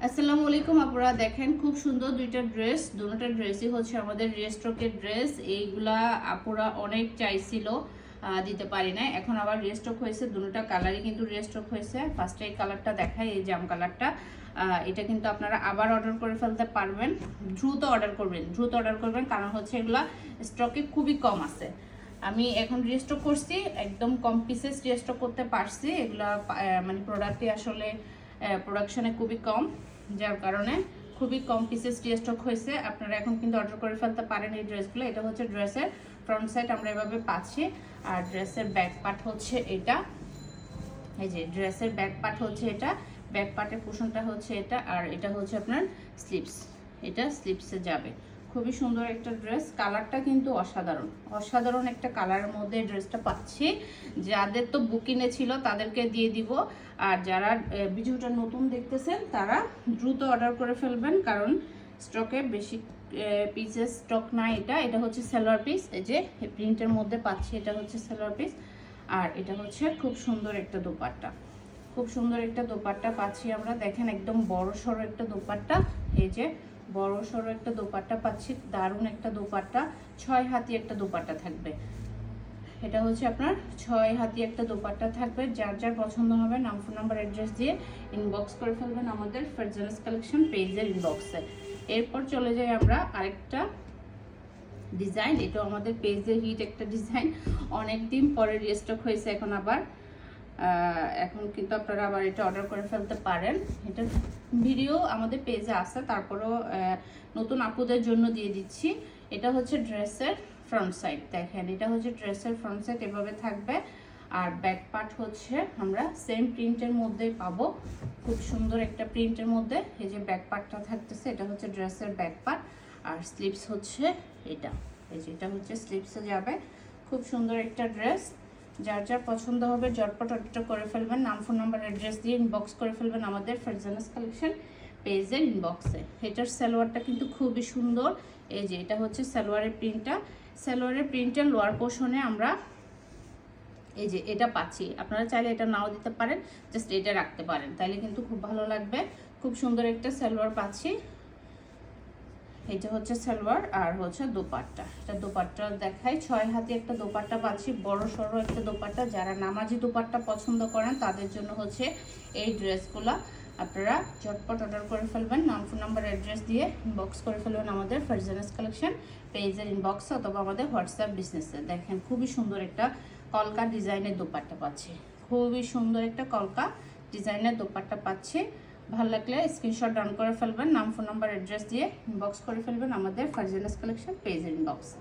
আসসালামু আলাইকুম আপুরা, দেখেন খুব সুন্দর দুইটা ড্রেস। দুটোটা ড্রেসই হচ্ছে আমাদের রিস্টকের ড্রেস। এইগুলা আপুরা অনেক চাইছিল, দিতে পারি না। এখন আবার রিস্টক হয়েছে, দুটোটা কালারই কিন্তু রিস্টক হয়েছে। ফার্স্টে এই কালারটা দেখাই, এই জাম কালারটা। এটা কিন্তু আপনারা আবার অর্ডার করে ফেলতে পারবেন। দ্রুত অর্ডার করবেন, দ্রুত অর্ডার করবেন, কারণ হচ্ছে এগুলা স্টকে খুবই কম আছে। আমি এখন রিস্টক করছি, একদম কম পিসেস রিস্টক করতে পারছি। এগুলা মানে প্রোডাক্টই আসলে প্রোডাকশনে খুবই কম, যার কারণে খুবই কম পিসেস স্টক হয়েছে। আপনারা এখন কিন্তু অর্ডার করে ফেলতে পারেন এই ড্রেসগুলো। এটা হচ্ছে ড্রেসের ফ্রন্ট সাইড, আমরা এভাবে পাচ্ছি। আর ড্রেসের ব্যাক পার্ট হচ্ছে এটা। এই যে ড্রেসের ব্যাক পার্ট হচ্ছে এটা, ব্যাক পার্টের পোর্শনটা হচ্ছে এটা। আর এটা হচ্ছে আপনার স্লিপস, এটা স্লিপসে যাবে। খুবই সুন্দর একটা ড্রেস। কালারটা কিন্তু অসাধারণ, অসাধারণ একটা কালারের মধ্যে ড্রেসটা পাচ্ছি। যাদের তো বুকিংয়ে ছিল তাদেরকে দিয়ে দিব। আর যারা ভিডিওটা নতুন দেখতেছেন তারা দ্রুত অর্ডার করে ফেলবেন, কারণ স্টকে বেশি পিসেস স্টক নাই। এটা হচ্ছে সালোয়ার পিস, এই যে প্রিন্টের মধ্যে পাচ্ছি, এটা হচ্ছে সালোয়ার পিস। আর এটা হচ্ছে খুব সুন্দর একটা দোপাট্টা, খুব সুন্দর একটা দোপাট্টা পাচ্ছি আমরা। দেখেন একদম বড় সড়ো একটা দোপাট্টা, এই যে বড় সড়ো একটা দোপাট্টা পাচ্ছি। দারুণ একটা দোপাট্টা, 6 হাতি একটা দোপাট্টা থাকবে। এটা হচ্ছে আপনার 6 হাতি একটা দোপাট্টা থাকবে। যার যার পছন্দ হবে নাম, ফোন নাম্বার, অ্যাড্রেস দিয়ে ইনবক্স করে ফেলবেন আমাদের ফারজানাস কালেকশন পেজের ইনবক্সে। এরপর চলে যাই আমরা আরেকটা ডিজাইন। এটাও আমাদের পেজের হিট একটা ডিজাইন, অনেক দিন পরে রিস্টক হয়েছে। এখন কিন্তু আপনারা আবার এটা অর্ডার করে ফেলতে পারেন। এটার ভিডিও আমাদের পেজে আছে, তারপরেও নতুন আপুদের জন্য দিয়ে দিচ্ছি। এটা হচ্ছে ড্রেসের ফ্রন্ট সাইড, দেখেন এটা হচ্ছে ড্রেসের ফ্রন্ট সাইড, এভাবে থাকবে। আর ব্যাক পার্ট হচ্ছে আমরা সেম প্রিন্টের মধ্যে পাবো, খুব সুন্দর একটা প্রিন্টের মধ্যে। এই যে ব্যাক পার্টটা থাকতেছে, এটা হচ্ছে ড্রেসের ব্যাক পার্ট। আর স্লিপস হচ্ছে এটা, এই যে এটা হচ্ছে স্লিপসে যাবে। খুব সুন্দর একটা ড্রেস। যার যার পছন্দ হবে ঝটপট অর্ডার করে ফেলবেন, নাম, ফোন নাম্বার, অ্যাড্রেস দিয়ে ইনবক্স করে ফেলবেন আমাদের ফারজানাস কালেকশন পেজের ইনবক্সে। এটার সালোয়ারটা কিন্তু খুবই সুন্দর। এই যে এটা হচ্ছে সালোয়ারের প্রিন্টটা। সালোয়ারের প্রিন্টের লোয়ার পোর্শনে আমরা এই যে এটা পাচ্ছি। আপনারা চাইলে এটা নাও দিতে পারেন, জাস্ট এটা রাখতে পারেন, তাইলে কিন্তু খুব ভালো লাগবে। খুব সুন্দর একটা সালোয়ার পাচ্ছি। এটা হচ্ছে সালোয়ার আর হচ্ছে দোপাট্টা। এটা দোপাট্টা দেখাই, 6 হাতি একটা দোপাট্টা পাচ্ছি, বড় সড়ো একটা দোপাট্টা। যারা নামাজি দোপাট্টা পছন্দ করেন তাদের জন্য হচ্ছে এই ড্রেসগুলো। আপনারা ঝটপট অর্ডার করে ফেলবেন, নাম, ফোন নাম্বার, অ্যাড্রেস দিয়ে ইনবক্স করে ফেলবেন আমাদের ফারজানাস কালেকশন পেজের ইনবক্সে অথবা আমাদের হোয়াটসঅ্যাপ বিজনেসে। দেখেন খুবই সুন্দর একটা কলকা ডিজাইনের দোপাট্টা পাচ্ছি, খুবই সুন্দর একটা কলকা ডিজাইনের দোপাট্টা পাচ্ছি। ভালো লাগলে স্ক্রিনশট ডাউন করে ফেলবেন, নাম, ফোন নাম্বার, অ্যাড্রেস দিয়ে ইনবক্স করে ফেলবেন আমাদের ফারজানাস কালেকশন পেজের ইনবক্সে।